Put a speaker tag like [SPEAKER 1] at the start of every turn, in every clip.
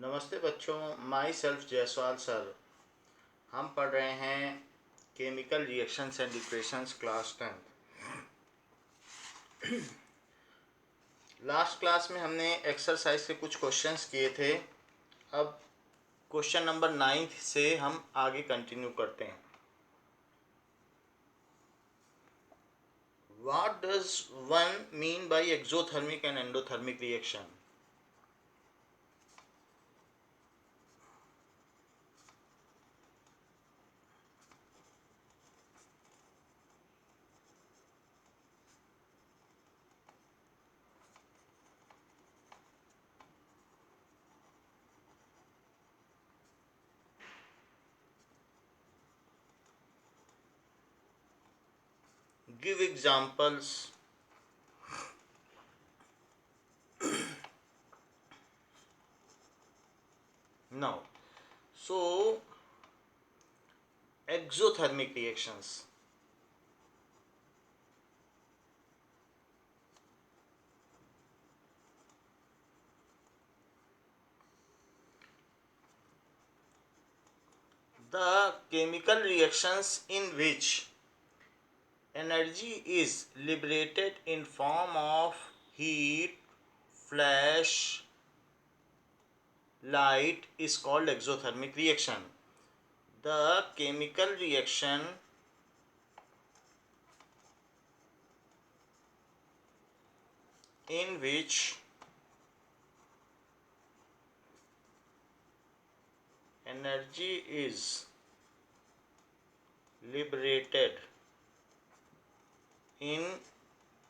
[SPEAKER 1] नमस्ते बच्चों, my self Jaiswal sir. हम पढ़ रहे हैं chemical reactions and equations class 10th। Last class में हमने एक्सरसाइज के कुछ क्वेश्चंस किए थे। अब क्वेश्चन नंबर 9 से हम आगे कंटिन्यू करते हैं। What does one mean by exothermic and endothermic reaction? Give examples. Now, so exothermic reactions. The chemical reactions in which energy is liberated in form of heat, flash, light is called exothermic reaction. The chemical reaction in which energy is liberated in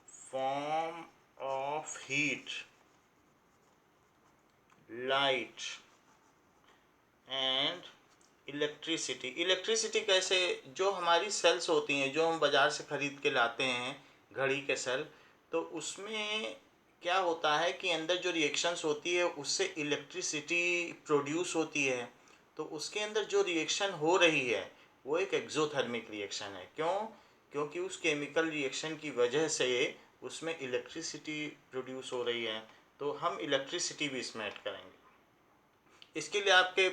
[SPEAKER 1] form of heat, light and electricity कैसे? जो हमारी sales होती हैं, जो हम बाज़ार से ख़रीद के लाते हैं, घड़ी के सेल, तो उसमें क्या होता है कि अंदर जो रिएक्शंस होती है उससे इलेक्ट्रिसिटी प्रोड्यूस होती है। तो उसके अंदर जो रिएक्शन हो रही है वो एक एक्सोथर्मिक रिएक्शन है। क्यों? क्योंकि उस केमिकल रिएक्शन की वजह से उसमें इलेक्ट्रिसिटी प्रोड्यूस हो रही है। तो हम इलेक्ट्रिसिटी भी इसमें ऐड करेंगे। इसके लिए आपके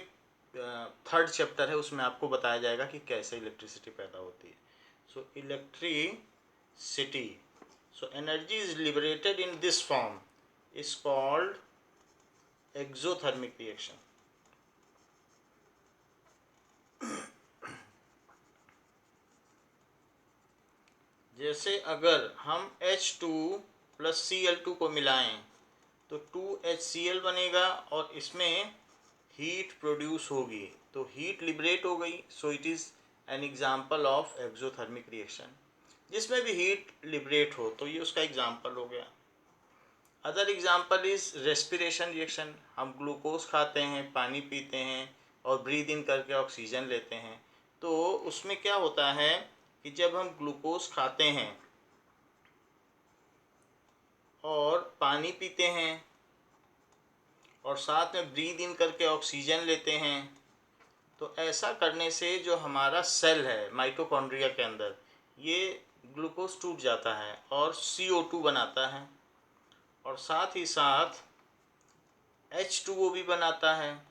[SPEAKER 1] थर्ड चैप्टर है, उसमें आपको बताया जाएगा कि कैसे इलेक्ट्रिसिटी पैदा होती है। So electricity, so energy is liberated in this form is called exothermic reaction. जैसे अगर हम H2 प्लस Cl2 को मिलाएं तो 2HCl बनेगा और इसमें हीट प्रोड्यूस होगी, तो हीट लिबरेट हो गई। So it is an example of exothermic reaction. जिसमें भी हीट लिबरेट हो तो ये उसका एग्जाम्पल हो गया। Other example is respiration reaction. हम ग्लूकोज खाते हैं, पानी पीते हैं और ब्रीद इन करके ऑक्सीजन लेते हैं। तो उसमें क्या होता है कि जब हम ग्लूकोज खाते हैं और पानी पीते हैं और साथ में ब्रीद इन करके ऑक्सीजन लेते हैं, तो ऐसा करने से जो हमारा सेल है माइटोकॉन्ड्रिया के अंदर, ये ग्लूकोज टूट जाता है और CO2 बनाता है और साथ ही साथ H2O भी बनाता है।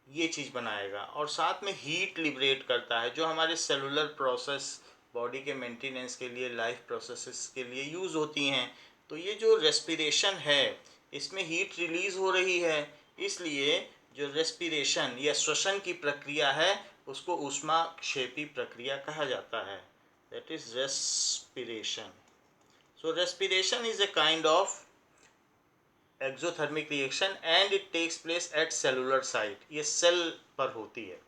[SPEAKER 1] ये चीज़ बनाएगा और साथ में हीट लिबरेट करता है, जो हमारे सेलुलर प्रोसेस, बॉडी के मेंटेनेंस के लिए, लाइफ प्रोसेसेस के लिए यूज़ होती हैं। तो ये जो रेस्पिरेशन है इसमें हीट रिलीज़ हो रही है, इसलिए जो रेस्पिरेशन या श्वसन की प्रक्रिया है उसको ऊष्माक्षेपी प्रक्रिया कहा जाता है। That is respiration. So respiration is a kind of exothermic reaction and it takes place at cellular site. ये सेल पर होती है।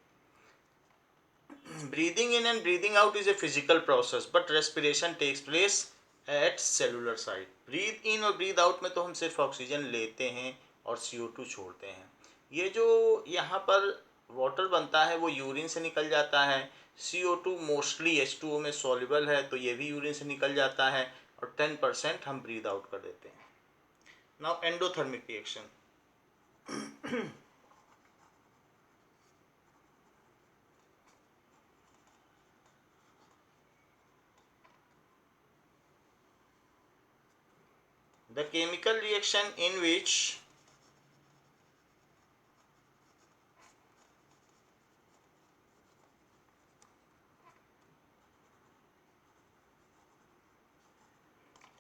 [SPEAKER 1] Breathing in and breathing out is a physical process but respiration takes place at cellular site. Breathe in और breathe out में तो हम सिर्फ oxygen लेते हैं और CO2 छोड़ते हैं। ये जो यहाँ पर वाटर बनता है वो यूरिन से निकल जाता है। CO2 मोस्टली H2O में सॉल्युबल है, तो ये भी यूरिन से निकल जाता है और 10% हम ब्रीद आउट कर देते हैं। Now endothermic reaction. The chemical reaction in which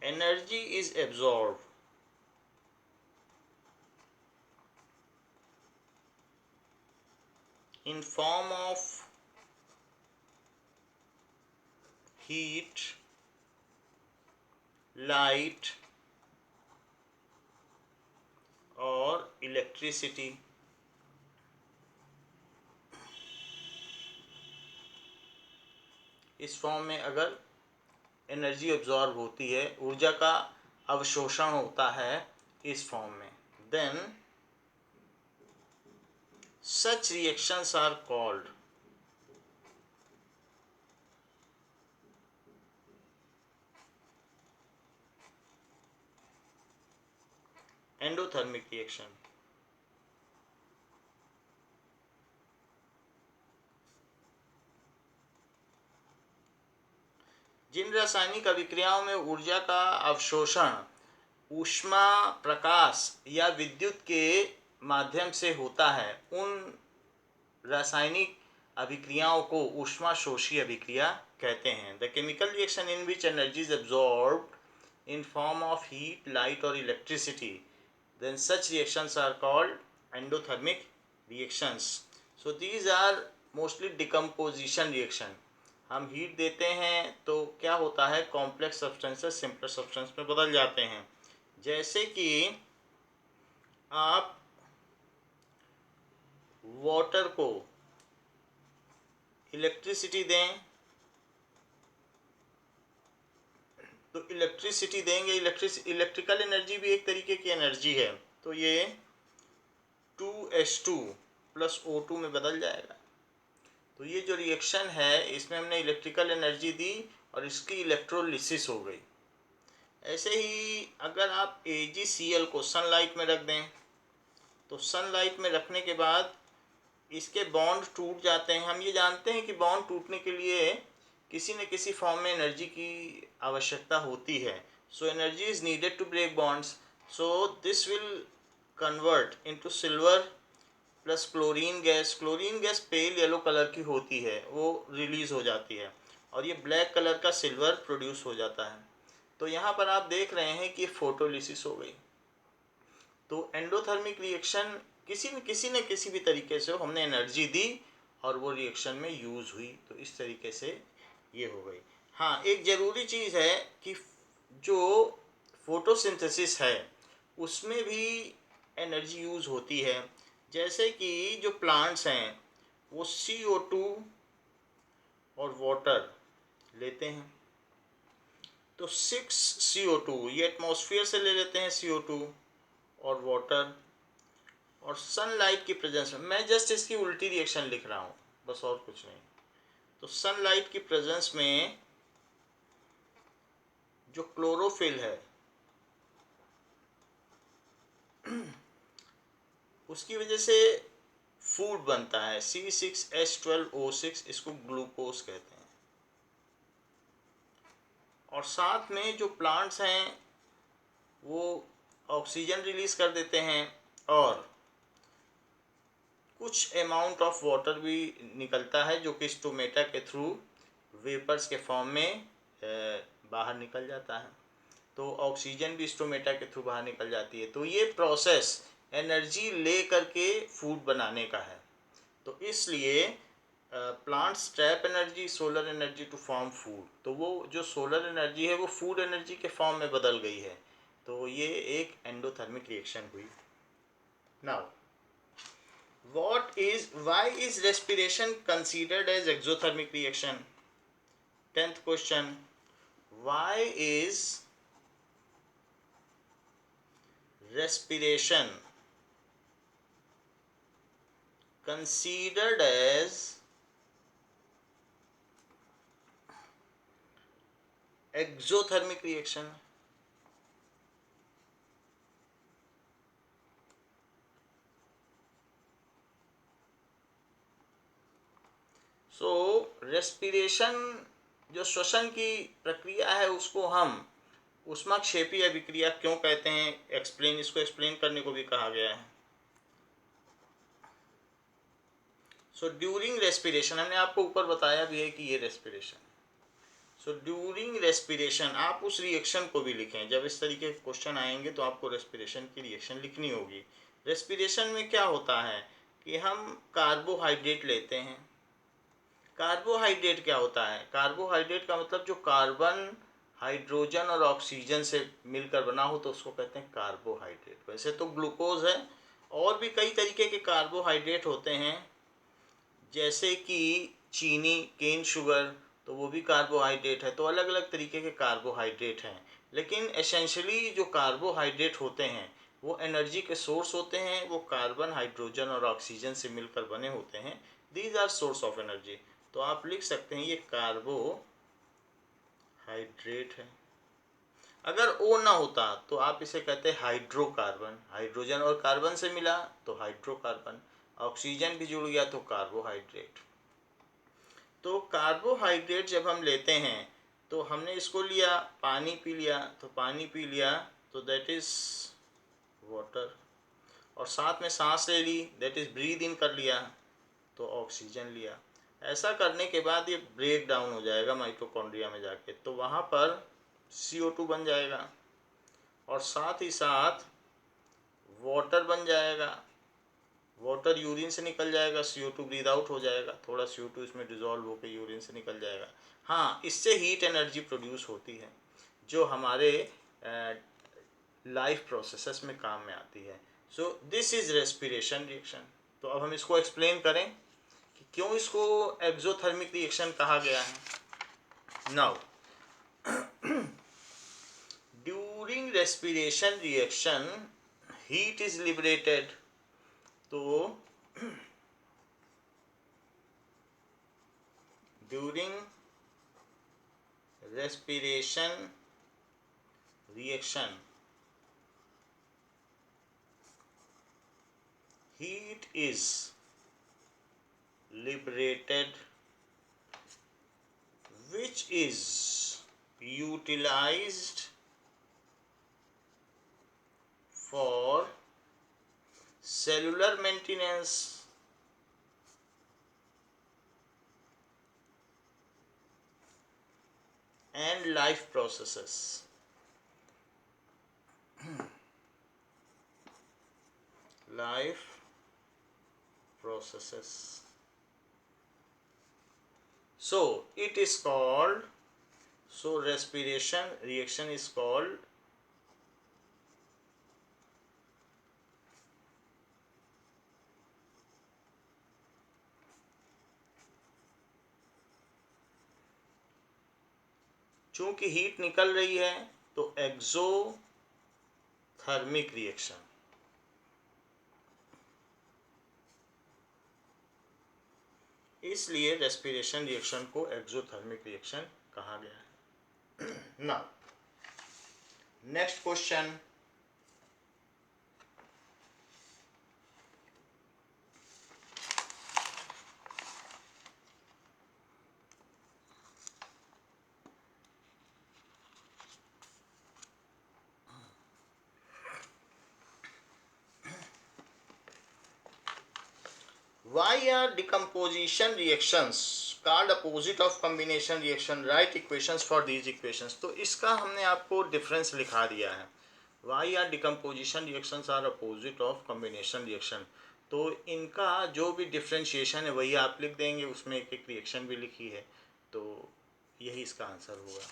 [SPEAKER 1] energy is absorbed in form of heat, light और electricity. इस फॉर्म में अगर एनर्जी एब्जॉर्ब होती है, ऊर्जा का अवशोषण होता है इस फॉर्म में, then such reactions are called endothermic reaction. जिन रासायनिक अभिक्रियाओं में ऊर्जा का अवशोषण ऊष्मा, प्रकाश या विद्युत के माध्यम से होता है, उन रासायनिक अभिक्रियाओं को ऊष्माशोषी अभिक्रिया कहते हैं. The chemical reaction in which energy is absorbed in form of heat, light और electricity, then such reactions are called endothermic reactions. So these are mostly decomposition reaction. हम हीट देते हैं तो क्या होता है, कॉम्प्लेक्स सब्सटेंसेस सिंपल सब्सटेंस में बदल जाते हैं. जैसे कि आप वाटर को इलेक्ट्रिसिटी दें तो इलेक्ट्रिसिटी देंगे, इलेक्ट्रिकल एनर्जी भी एक तरीके की एनर्जी है, तो ये 2H2 प्लस O2 में बदल जाएगा. तो ये जो रिएक्शन है इसमें हमने इलेक्ट्रिकल एनर्जी दी और इसकी इलेक्ट्रोलिसिस हो गई. ऐसे ही अगर आप AgCl को सनलाइट में रख दें तो सनलाइट में रखने के बाद इसके बॉन्ड टूट जाते हैं. हम ये जानते हैं कि बॉन्ड टूटने के लिए किसी न किसी फॉर्म में एनर्जी की आवश्यकता होती है. So energy is needed to break bonds. So this will convert into silver plus chlorine gas. Chlorine gas pale yellow colour की होती है, वो रिलीज हो जाती है और ये ब्लैक कलर का सिल्वर प्रोड्यूस हो जाता है. तो यहाँ पर आप देख रहे हैं कि फोटोलिसिस हो गई. तो एंडोथर्मिक रिएक्शन किसी न किसी भी तरीके से हमने एनर्जी दी और वो रिएक्शन में यूज़ हुई, तो इस तरीके से ये हो गई. हाँ, एक ज़रूरी चीज़ है कि जो फोटोसिंथेसिस है उसमें भी एनर्जी यूज़ होती है. जैसे कि जो प्लांट्स हैं वो CO2 और वाटर लेते हैं, तो 6 CO2 ये एटमॉस्फेयर से ले लेते हैं CO2 और वाटर, और सनलाइट की प्रेजेंस में, मैं जस्ट इसकी उल्टी रिएक्शन लिख रहा हूँ बस और कुछ नहीं. तो सनलाइट की प्रेजेंस में जो क्लोरोफिल है उसकी वजह से फूड बनता है, C6H12O6, इसको ग्लूकोज कहते हैं. और साथ में जो प्लांट्स हैं वो ऑक्सीजन रिलीज कर देते हैं और कुछ अमाउंट ऑफ वाटर भी निकलता है जो कि स्टोमेटा के थ्रू वेपर्स के फॉर्म में बाहर निकल जाता है. तो ऑक्सीजन भी स्टोमेटा के थ्रू बाहर निकल जाती है. तो ये प्रोसेस एनर्जी ले करके फूड बनाने का है. तो इसलिए plants trap energy, solar energy to form food. तो वो जो सोलर एनर्जी है वो फूड एनर्जी के फॉर्म में बदल गई है. तो ये एक एंडोथर्मिक रिएक्शन हुई. Now why is respiration considered as exothermic reaction? 10th question, why is respiration considered as exothermic reaction? So respiration जो श्वसन की प्रक्रिया है उसको हम ऊष्माक्षेपी अभिक्रिया क्यों कहते हैं, इसको एक्सप्लेन करने को भी कहा गया है. सो ड्यूरिंग रेस्पिरेशन, हमने आपको ऊपर बताया भी है कि ये रेस्पिरेशन. सो ड्यूरिंग रेस्पिरेशन आप उस रिएक्शन को भी लिखें। जब इस तरीके के क्वेश्चन आएंगे तो आपको रेस्पिरेशन की रिएक्शन लिखनी होगी। रेस्पिरेशन में क्या होता है कि हम कार्बोहाइड्रेट लेते हैं। कार्बोहाइड्रेट क्या होता है? कार्बोहाइड्रेट का मतलब जो कार्बन, हाइड्रोजन और ऑक्सीजन से मिलकर बना हो तो उसको कहते हैं कार्बोहाइड्रेट। वैसे तो ग्लूकोज है, और भी कई तरीके के कार्बोहाइड्रेट होते हैं, जैसे कि चीनी, केन शुगर, तो वो भी कार्बोहाइड्रेट है। तो अलग अलग तरीके के कार्बोहाइड्रेट हैं, लेकिन एसेंशियली जो कार्बोहाइड्रेट होते हैं वो एनर्जी के सोर्स होते हैं। वो कार्बन, हाइड्रोजन और ऑक्सीजन से मिलकर बने होते हैं। These are source of energy. तो आप लिख सकते हैं ये कार्बोहाइड्रेट है। अगर ओ ना होता तो आप इसे कहते हैं हाइड्रोकार्बन। हाइड्रोजन और कार्बन से मिला तो हाइड्रोकार्बन, ऑक्सीजन भी जुड़ गया तो कार्बोहाइड्रेट। तो कार्बोहाइड्रेट जब हम लेते हैं तो हमने इसको लिया, पानी पी लिया, तो पानी पी लिया तो दैट इज वाटर, और साथ में सांस ले ली, दैट इज ब्रीद इन कर लिया, तो ऑक्सीजन लिया। ऐसा करने के बाद ये ब्रेक डाउन हो जाएगा माइटोकॉन्ड्रिया में जाके, तो वहाँ पर CO2 बन जाएगा और साथ ही साथ वाटर बन जाएगा। वाटर यूरिन से निकल जाएगा, CO2 ब्रीद आउट हो जाएगा, थोड़ा CO2 इसमें डिजॉल्व होकर यूरिन से निकल जाएगा। हाँ, इससे हीट एनर्जी प्रोड्यूस होती है जो हमारे लाइफ प्रोसेसेस में काम में आती है। So this is respiration reaction. तो अब हम इसको एक्सप्लेन करें कि क्यों इसको एक्सोथर्मिक रिएक्शन कहा गया है। Now during respiration reaction heat is liberated. तो during respiration reaction heat is liberated, which is utilized for cellular maintenance and life processes. Life processes. So it is called, so respiration reaction is called चूंकि heat निकल रही है तो exothermic reaction. इसलिए respiration reaction को exothermic reaction कहा गया है। Now next question, why are decomposition reactions called opposite of combination reaction? Write equations for these equations। तो इसका हमने आपको डिफरेंस लिखा दिया है। why are decomposition reactions are opposite of combination reaction। तो इनका जो भी डिफ्रेंशिएशन है वही आप लिख देंगे, उसमें एक एक रिएक्शन भी लिखी है, तो यही इसका आंसर होगा।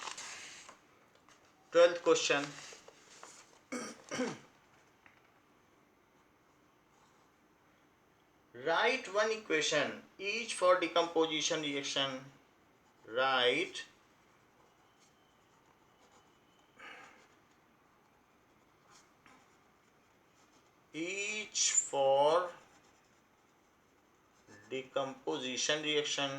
[SPEAKER 1] 12th question, write one equation each for decomposition reaction। Write each for decomposition reaction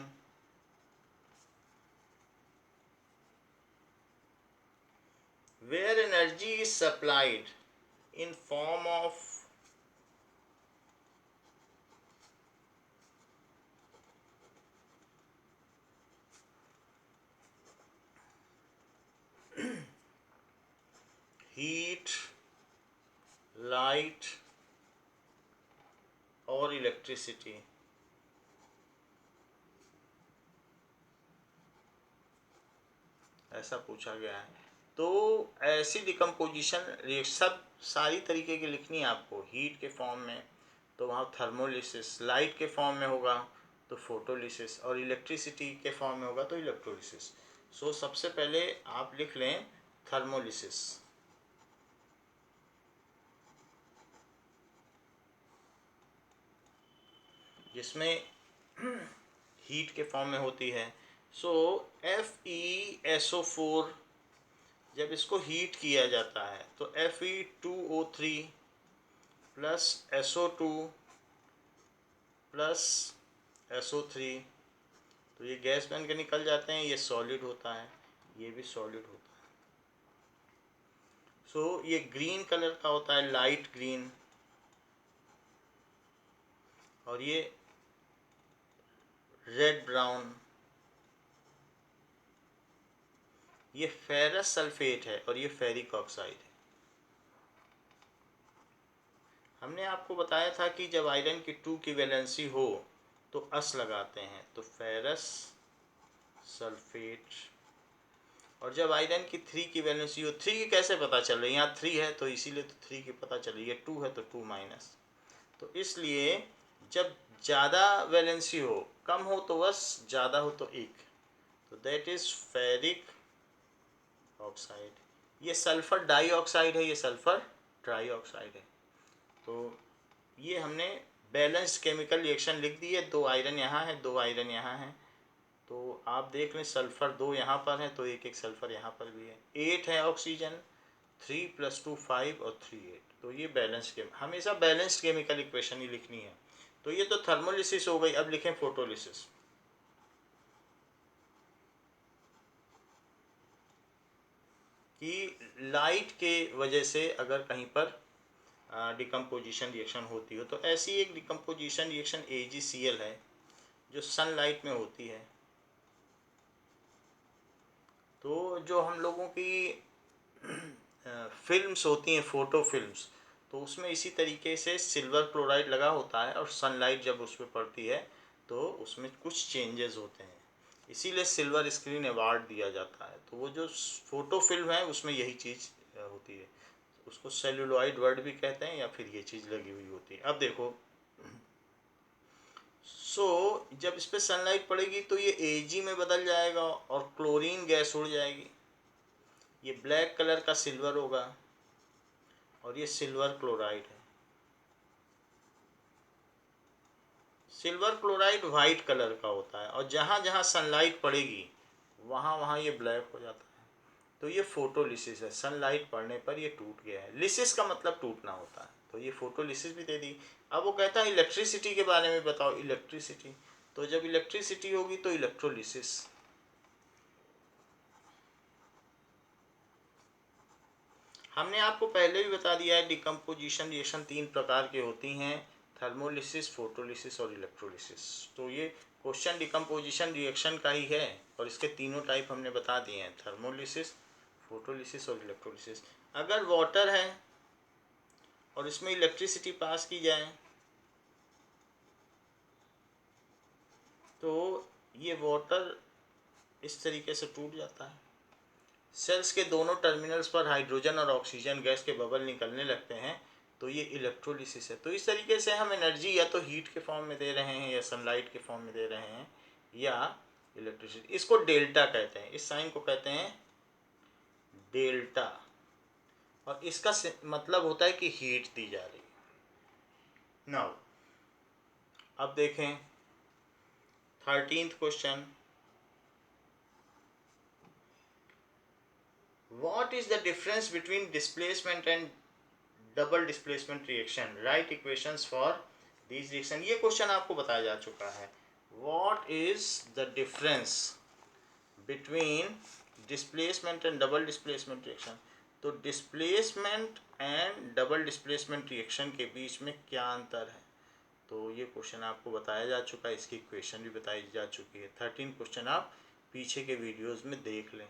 [SPEAKER 1] where energy is supplied in form of heat, light or electricity। ऐसा पूछा गया है। तो ऐसी डिकम्पोजिशन सब सारी तरीके की लिखनी है आपको। हीट के फॉर्म में तो वहाँ थर्मोलिसिस, लाइट के फॉर्म में होगा तो फोटोलिसिस, और इलेक्ट्रिसिटी के फॉर्म में होगा तो इलेक्ट्रोलिसिस। सो सबसे पहले आप लिख लें थर्मोलिसिस, जिसमें हीट के फॉर्म में होती है। सो FeSO4 जब इसको हीट किया जाता है तो Fe2O3 plus SO2 plus SO3, तो ये गैस बन के निकल जाते हैं, ये सॉलिड होता है, ये भी सॉलिड होता है। सो ये ग्रीन कलर का होता है, लाइट ग्रीन, और ये रेड ब्राउन। ये फेरस सल्फेट है और ये फेरिक ऑक्साइड है। हमने आपको बताया था कि जब आयरन की 2 की वैलेंसी हो तो अस लगाते हैं, तो फेरस सल्फेट। और जब आयरन की 3 की वैलेंसी हो, 3 की कैसे पता चल रही है, यहाँ 3 है तो इसीलिए तो 3 की पता चल रही है, 2 है तो 2 माइनस। तो इसलिए जब ज़्यादा वैलेंसी हो, कम हो तो बस, ज़्यादा हो तो 1, तो दैट इज़ फेरिक ऑक्साइड। ये सल्फर डाइऑक्साइड है, ये सल्फर ट्राइऑक्साइड है। तो ये हमने बैलेंस्ड केमिकल रिएक्शन लिख दी है। 2 आयरन यहाँ है, 2 आयरन यहाँ है, तो आप देख लें सल्फर 2 यहाँ पर है तो एक सल्फर यहाँ पर भी है। 8 है ऑक्सीजन, 3 + 2 5 और 3 8। तो ये बैलेंस हमेशा बैलेंस्ड केमिकल इक्वेशन ही लिखनी है। तो ये तो थर्मोलिसिस हो गई। अब लिखें फोटोलिसिस। कि लाइट के वजह से अगर कहीं पर डिकम्पोजिशन रिएक्शन होती हो, तो ऐसी एक डिकम्पोजिशन रिएक्शन AgCl है जो सनलाइट में होती है। तो जो हम लोगों की फिल्म्स होती हैं, फ़ोटो फिल्म्स, तो उसमें इसी तरीके से सिल्वर क्लोराइड लगा होता है और सनलाइट जब उस पर पड़ती है तो उसमें कुछ चेंजेस होते हैं, इसीलिए सिल्वर स्क्रीन अवार्ड दिया जाता है। तो वो जो फ़ोटो फिल्म है उसमें यही चीज़ होती है, उसको सेलुलॉइड वर्ड भी कहते हैं या फिर ये चीज़ लगी हुई होती है। अब देखो, जब इस पर सनलाइट पड़ेगी तो ये Ag में बदल जाएगा और क्लोरीन गैस उड़ जाएगी। ये ब्लैक कलर का सिल्वर होगा और ये सिल्वर क्लोराइड है। सिल्वर क्लोराइड वाइट कलर का होता है और जहाँ जहाँ सनलाइट पड़ेगी वहाँ वहाँ ये ब्लैक हो जाता है। तो ये फोटोलिसिस है, सनलाइट पड़ने पर ये टूट गया है। लिसिस का मतलब टूटना होता है, तो ये फोटोलिसिस भी दे दी। अब वो कहता है इलेक्ट्रिसिटी के बारे में बताओ, इलेक्ट्रिसिटी। तो जब इलेक्ट्रिसिटी होगी तो इलेक्ट्रोलिसिस। हमने आपको पहले भी बता दिया है डिकम्पोजिशन रिएक्शन 3 प्रकार की होती हैं, थर्मोलिसिस, फोटोलिसिस और इलेक्ट्रोलिसिस। तो ये क्वेश्चन डिकम्पोजिशन रिएक्शन का ही है और इसके तीनों टाइप हमने बता दिए हैं, थर्मोलिसिस, फोटोलिसिस और इलेक्ट्रोलिसिस। अगर वाटर है और इसमें इलेक्ट्रिसिटी पास की जाए तो ये वाटर इस तरीके से टूट जाता है। सेल्स के दोनों टर्मिनल्स पर हाइड्रोजन और ऑक्सीजन गैस के बबल निकलने लगते हैं, तो ये इलेक्ट्रोलिसिस है। तो इस तरीके से हम एनर्जी या तो हीट के फॉर्म में दे रहे हैं या सनलाइट के फॉर्म में दे रहे हैं या इलेक्ट्रिसिटी। इसको डेल्टा कहते हैं, इस साइन को कहते हैं डेल्टा, और इसका मतलब होता है कि हीट दी जा रही है। नाउ अब देखें 13th question. What is the difference between displacement and double displacement reaction? Write equations for this reaction. ये क्वेश्चन आपको बताया जा चुका है। What is the difference between displacement and double displacement reaction? तो displacement and double displacement reaction के बीच में क्या अंतर है, तो ये क्वेश्चन आपको बताया जा चुका है, इसकी इक्वेशन भी बताई जा चुकी है। 13 क्वेश्चन आप पीछे के वीडियोस में देख लें।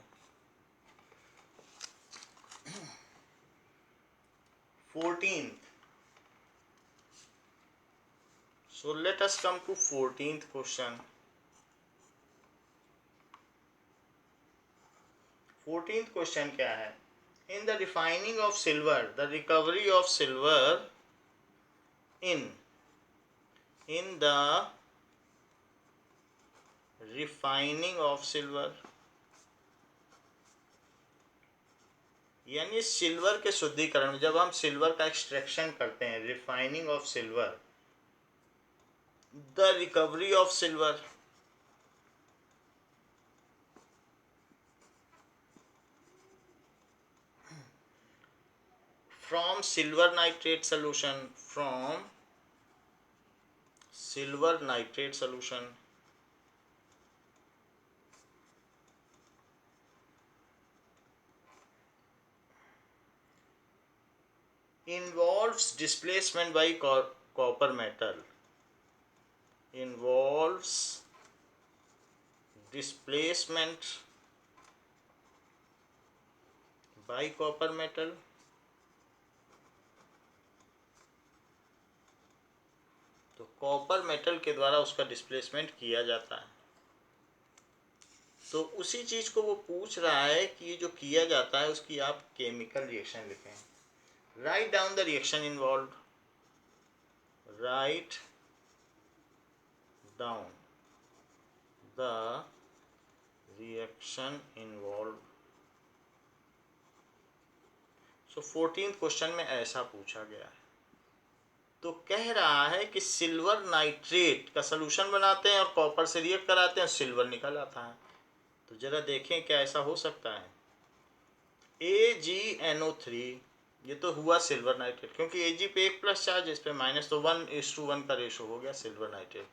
[SPEAKER 1] 14th. So let us come to 14th question. 14th question क्या है? In the refining of silver, the recovery of silver in the refining of silver, यानी सिल्वर के शुद्धिकरण में जब हम सिल्वर का एक्सट्रैक्शन करते हैं, refining of silver, the recovery of silver, from silver nitrate solution, from silver nitrate solution involves displacement by copper metal, involves displacement by copper metal, तो कॉपर मेटल के द्वारा उसका डिस्प्लेसमेंट किया जाता है। तो उसी चीज़ को वो पूछ रहा है कि ये जो किया जाता है उसकी आप केमिकल रिएक्शन लिखें। Write down the reaction involve, write down the reaction involve. So 14th question में ऐसा पूछा गया है। तो कह रहा है कि सिल्वर नाइट्रेट का सलूशन बनाते हैं और कॉपर से रिएक्ट कराते हैं, सिल्वर निकल आता है। तो जरा देखें क्या ऐसा हो सकता है। AgNO3, ये तो हुआ सिल्वर नाइट्रेट, क्योंकि Ag पे एक प्लस चार्ज, इस पे माइनस, तो 1:1 का रेशो हो गया सिल्वर नाइट्रेट।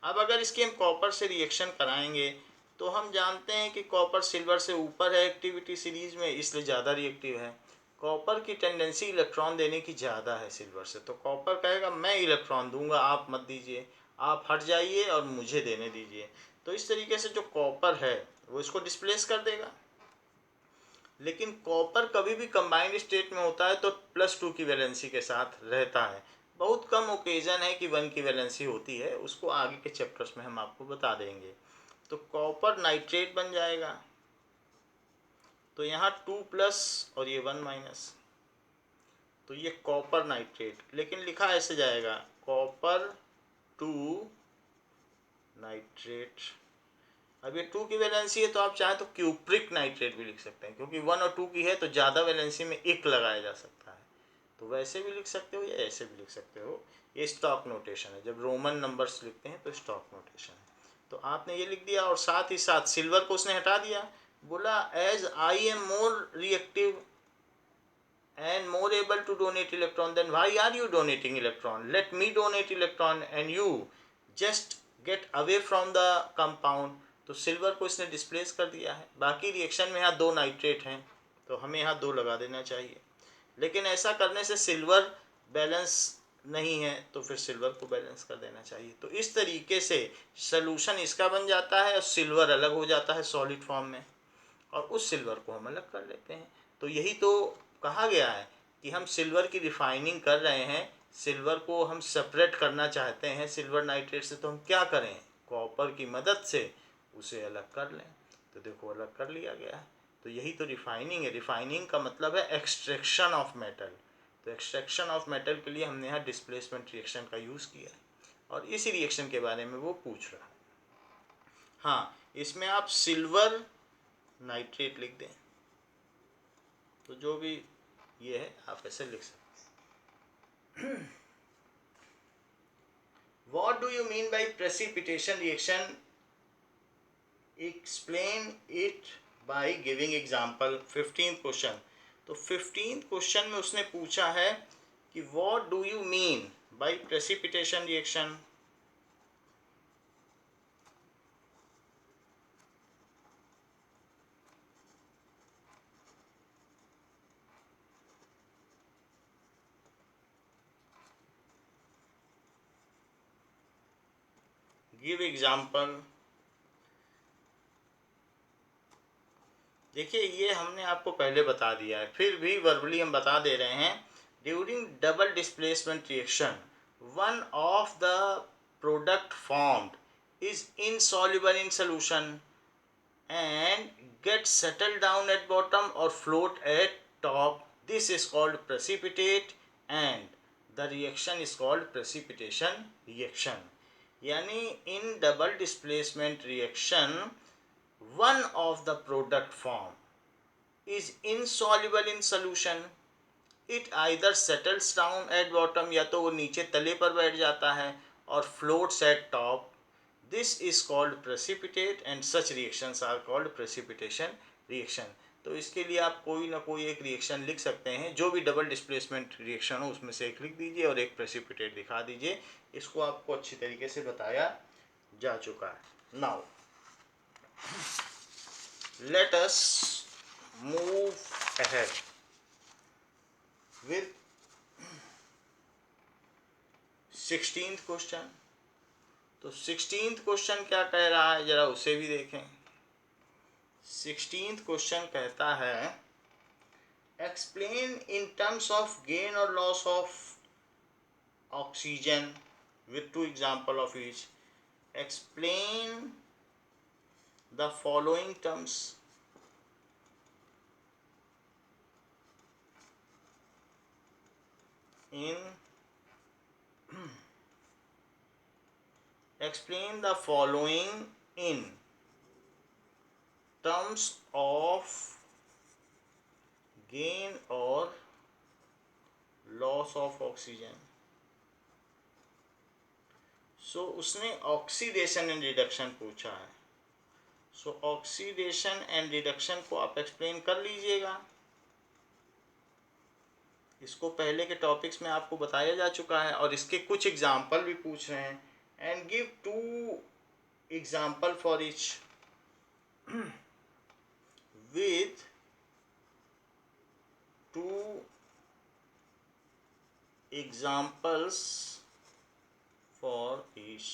[SPEAKER 1] अब अगर इसकी हम कॉपर से रिएक्शन कराएंगे तो हम जानते हैं कि कॉपर सिल्वर से ऊपर है एक्टिविटी सीरीज में, इसलिए ज़्यादा रिएक्टिव है। कॉपर की टेंडेंसी इलेक्ट्रॉन देने की ज़्यादा है सिल्वर से, तो कॉपर कहेगा मैं इलेक्ट्रॉन दूंगा, आप मत दीजिए, आप हट जाइए और मुझे देने दीजिए। तो इस तरीके से जो कॉपर है वो इसको डिस्प्लेस कर देगा। लेकिन कॉपर कभी भी कंबाइंड स्टेट में होता है तो +2 की वैलेंसी के साथ रहता है। बहुत कम ओकेजन है कि 1 की वैलेंसी होती है, उसको आगे के चैप्टर्स में हम आपको बता देंगे। तो कॉपर नाइट्रेट बन जाएगा, तो यहाँ 2+ और ये 1-, तो ये कॉपर नाइट्रेट, लेकिन लिखा ऐसे जाएगा कॉपर 2 नाइट्रेट। अब ये 2 की वैलेंसी है तो आप चाहे तो क्यूप्रिक नाइट्रेट भी लिख सकते हैं, क्योंकि 1 और 2 की है तो ज़्यादा वैलेंसी में एक लगाया जा सकता है। तो वैसे भी लिख सकते हो या ऐसे भी लिख सकते हो, ये स्टॉक नोटेशन है। जब रोमन नंबर्स लिखते हैं तो स्टॉक नोटेशन है। तो आपने ये लिख दिया और साथ ही साथ सिल्वर को उसने हटा दिया, बोला as I am more reactive and more able to donate electron, then why are you donating electron? Let me donate electron and you just get away from the compound। तो सिल्वर को इसने displace कर दिया है। बाकी reaction में यहाँ 2 nitrate हैं तो हमें यहाँ 2 लगा देना चाहिए, लेकिन ऐसा करने से सिल्वर बैलेंस नहीं है तो फिर सिल्वर को बैलेंस कर देना चाहिए। तो इस तरीके से सलूशन इसका बन जाता है और सिल्वर अलग हो जाता है सॉलिड फॉर्म में, और उस सिल्वर को हम अलग कर लेते हैं। तो यही तो कहा गया है कि हम सिल्वर की रिफाइनिंग कर रहे हैं, सिल्वर को हम सेपरेट करना चाहते हैं सिल्वर नाइट्रेट से, तो हम क्या करें, कॉपर की मदद से उसे अलग कर लें। तो देखो अलग कर लिया गया है। तो यही तो रिफाइनिंग है। रिफाइनिंग का मतलब है एक्सट्रैक्शन ऑफ मेटल। तो एक्सट्रैक्शन ऑफ मेटल के लिए हमने यहाँ डिस्प्लेसमेंट रिएक्शन का यूज़ किया है, और इसी रिएक्शन के बारे में वो पूछ रहा है। हाँ, इसमें आप सिल्वर नाइट्रेट लिख दें, तो जो भी ये है आप ऐसे लिख सकते हैं। What do you mean by precipitation reaction? Explain it by giving example। 15th question. तो 15th क्वेश्चन में उसने पूछा है कि what do you mean by precipitation reaction? Give example। देखिए ये हमने आपको पहले बता दिया है, फिर भी वर्बली हम बता दे रहे हैं। During double displacement reaction one of the product formed is insoluble in solution and get settled down at bottom or float at top. This is called precipitate and the reaction is called precipitation reaction. यानी in double displacement reaction one of the product form is insoluble in solution. It either settles down at bottom, या तो वो नीचे तले पर बैठ जाता है, और floats at top. This is called precipitate and such reactions are called precipitation reaction. तो इसके लिए आप कोई ना कोई एक रिएक्शन लिख सकते हैं, जो भी डबल डिस्प्लेसमेंट रिएक्शन हो उसमें से एक लिख दीजिए और एक प्रेसिपिटेट दिखा दीजिए. इसको आपको अच्छी तरीके से बताया जा चुका है. Now let us move ahead with 16th question. तो 16th क्वेश्चन क्या कह रहा है, जरा उसे भी देखें. 16th क्वेश्चन कहता है explain in terms of gain और loss of oxygen with 2 example of each. Explain the following terms. Explain the following in terms of gain or loss of oxygen. सो उसने ऑक्सीडेशन एंड रिडक्शन पूछा है. सो oxidation and reduction को आप explain कर लीजिएगा. इसको पहले के टॉपिक्स में आपको बताया जा चुका है और इसके कुछ एग्जाम्पल भी पूछ रहे हैं. And give 2 example for each with 2 examples for each.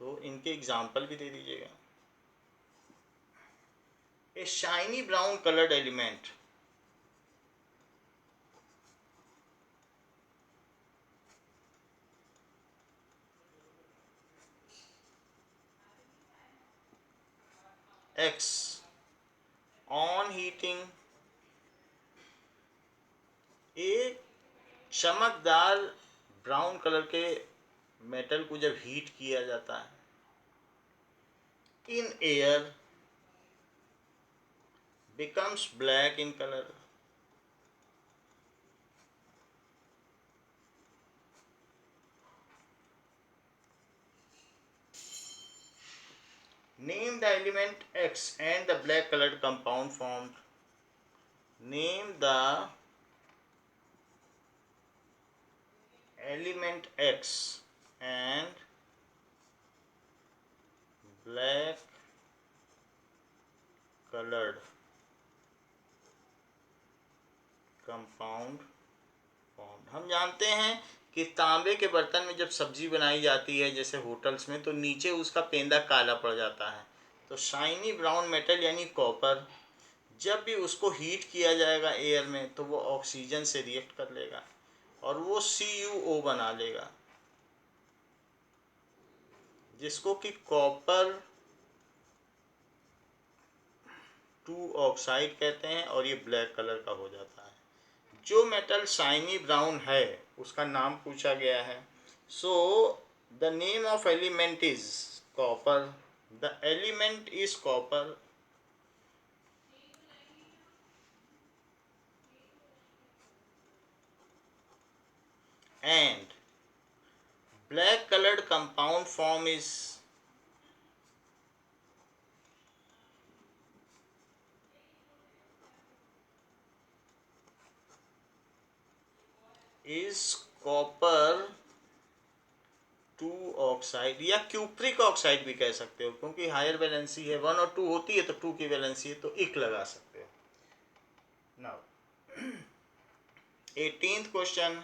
[SPEAKER 1] तो इनके एग्जाम्पल भी दे दीजिएगा. A shiny brown coloured element X on heating. एक चमकदार ब्राउन कलर के मेटल को जब हीट किया जाता है in air becomes black in color. Name the element X and the black colored compound formed. Name the element X and black colored compound formed. हम जानते हैं कि तांबे के बर्तन में जब सब्जी बनाई जाती है जैसे होटल्स में, तो नीचे उसका पेंदा काला पड़ जाता है. तो शाइनी ब्राउन मेटल यानी कॉपर जब भी उसको हीट किया जाएगा एयर में तो वो ऑक्सीजन से रिएक्ट कर लेगा और वो CuO बना लेगा, जिसको कि कॉपर 2 ऑक्साइड कहते हैं और ये ब्लैक कलर का हो जाता है. जो मेटल शाइनी ब्राउन है उसका नाम पूछा गया है. So the name of element is copper. The element is copper. And black colored compound form is copper 2 oxide या क्यूप्रिक ऑक्साइड भी कह सकते हो, क्योंकि हायर वैलेंसी है 1 और 2 होती है तो 2 की वैलेंसी है तो इक लगा सकते हो. Now 18th question.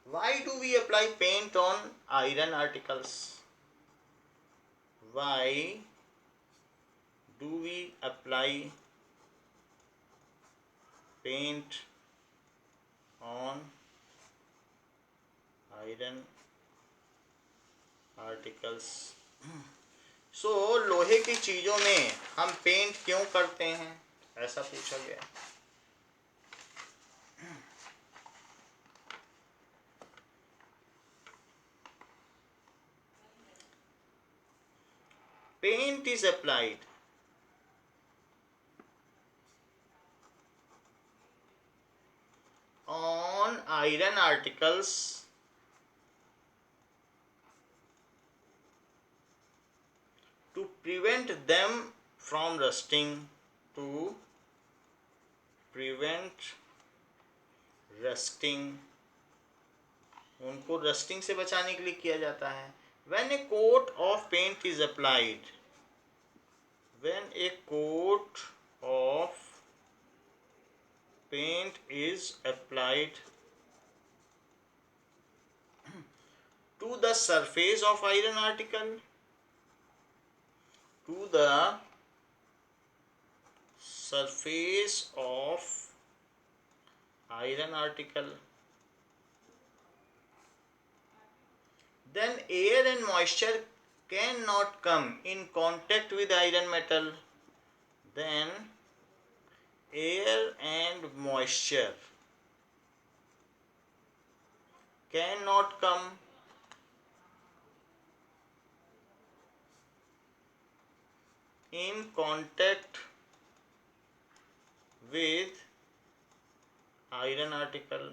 [SPEAKER 1] Why do we apply paint on iron articles? Why do we apply paint on iron articles? लोहे की चीज़ों में हम पेंट क्यों करते हैं, ऐसा पूछा गया। Paint is applied on iron articles to prevent them from rusting, to prevent rusting, उनको रस्टिंग से बचाने के लिए किया जाता है। When a coat of paint is applied, when a coat of paint is applied to the surface of iron article, to the surface of iron article, then air and moisture cannot come in contact with iron metal. Then air and moisture cannot come in contact with iron article,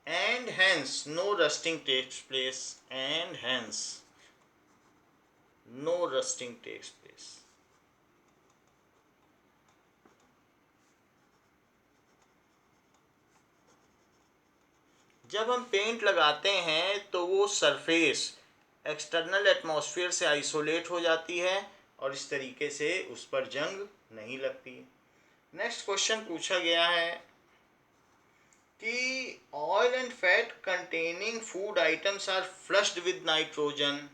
[SPEAKER 1] and hence no rusting takes place, and hence no rusting takes place. जब हम paint लगाते हैं तो वो surface external atmosphere से isolate हो जाती है और इस तरीके से उस पर जंग नहीं लगती। नेक्स्ट क्वेश्चन पूछा गया है कि oil and fat containing food items are flushed with nitrogen.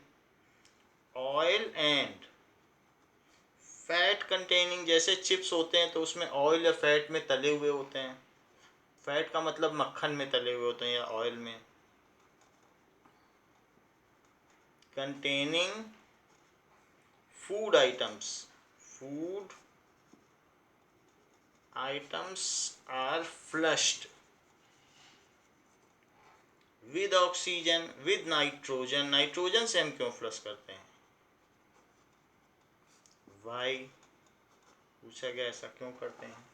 [SPEAKER 1] Oil and fat containing, जैसे चिप्स होते हैं तो उसमें ऑयल या फैट में तले हुए होते हैं। फैट का मतलब मक्खन में तले हुए होते हैं या ऑयल में। containing food items are flushed with oxygen with nitrogen। Nitrogen से हम क्यों फ्लश करते हैं, why पूछा गया, ऐसा क्यों करते हैं।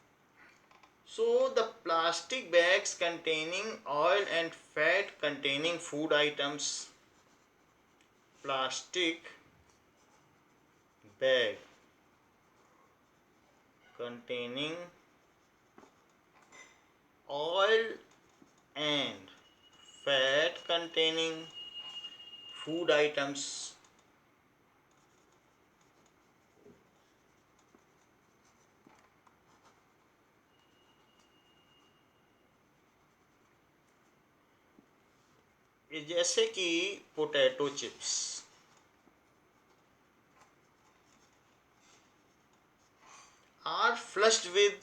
[SPEAKER 1] So the plastic bags containing oil and fat containing food items, plastic bag containing oil and fat containing food items जैसे कि potato chips, are flushed with,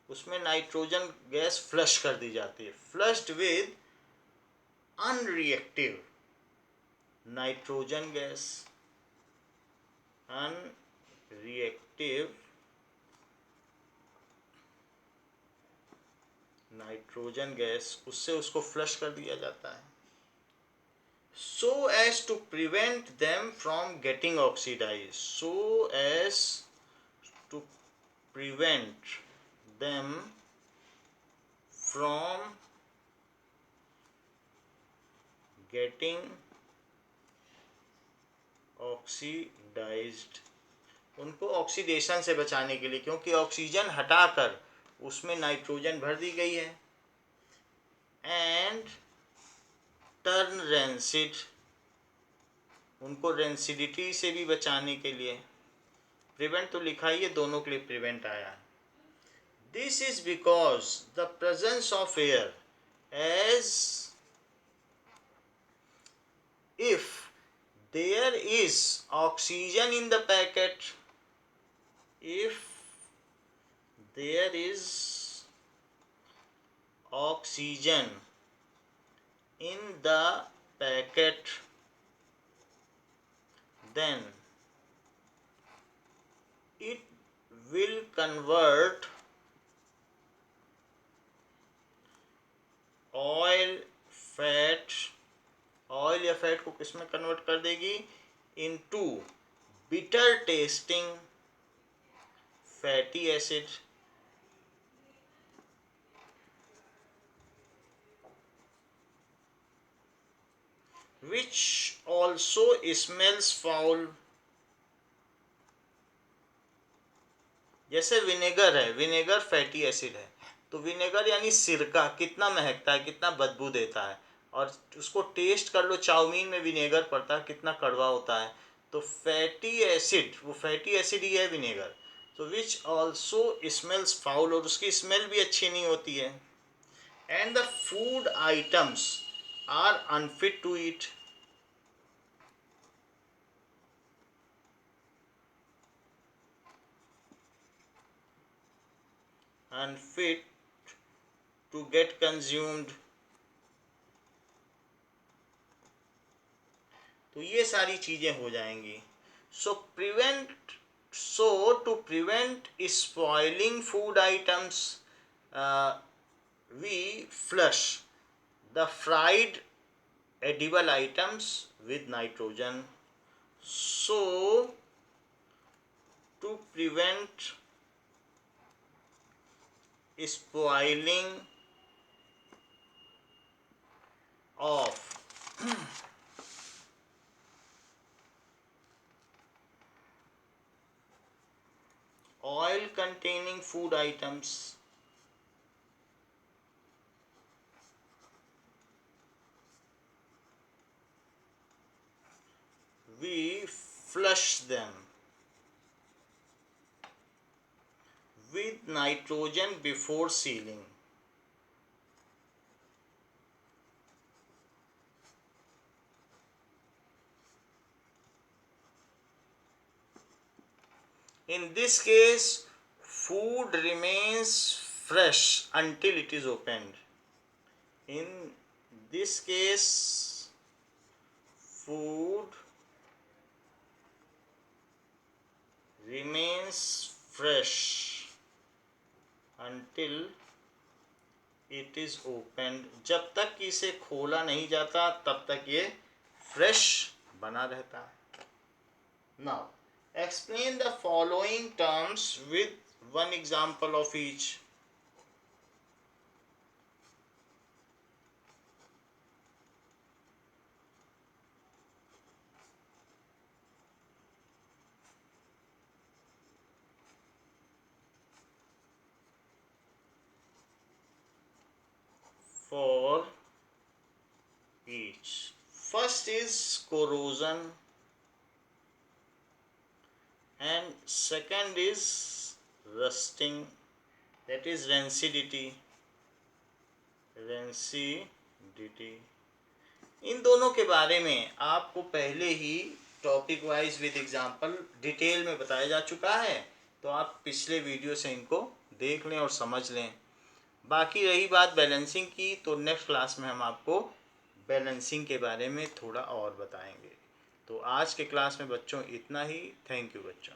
[SPEAKER 1] उसमें नाइट्रोजन गैस फ्लश कर दी जाती है। Flushed with unreactive nitrogen gas, unreactive nitrogen gas, उससे उसको flush कर दिया जाता है। So as to prevent them from getting oxidized, so as to prevent them from getting oxidized, उनको ऑक्सीडेशन से बचाने के लिए, क्योंकि ऑक्सीजन हटाकर उसमें नाइट्रोजन भर दी गई है। एंड टर्न रेंसिड, उनको रेंसिडिटी से भी बचाने के लिए। प्रिवेंट तो लिखा ही है, दोनों के लिए प्रिवेंट आया है। This is because the presence of air, as if there is oxygen in the packet, if there is oxygen in the packet, then it will convert oil या फैट को किस में कन्वर्ट कर देगी? Into bitter testing fatty acid, which also smells foul. जैसे vinegar है, vinegar fatty acid है, तो विनेगर यानी सिरका कितना महकता है, कितना बदबू देता है, और उसको टेस्ट कर लो, चाउमीन में विनेगर पड़ता है, कितना कड़वा होता है। तो फैटी एसिड, वो फैटी एसिड ही है विनेगर, तो विच ऑल्सो स्मेल्स फाउल, और उसकी स्मेल भी अच्छी नहीं होती है। And the food items are unfit to eat, unfit to get consumed। तो ये सारी चीज़ें हो जाएंगी। So to prevent spoiling food items we flush the fried edible items with nitrogen। So to prevent spoiling of oil containing food items, we flush them with nitrogen before sealing। In this case, food remains fresh until it is opened। In this case, food remains fresh until it is opened। जब तक कि इसे खोला नहीं जाता तब तक ये फ्रेश बना रहता है। Now, explain the following terms with one example of each। For each, first is corrosion and second is rusting, that is rancidity। इन दोनों के बारे में आपको पहले ही topic wise with example detail में बताया जा चुका है, तो आप पिछले वीडियो से इनको देख लें और समझ लें। बाकी रही बात बैलेंसिंग की, तो नेक्स्ट क्लास में हम आपको बैलेंसिंग के बारे में थोड़ा और बताएंगे। तो आज के क्लास में बच्चों इतना ही। थैंक यू बच्चों।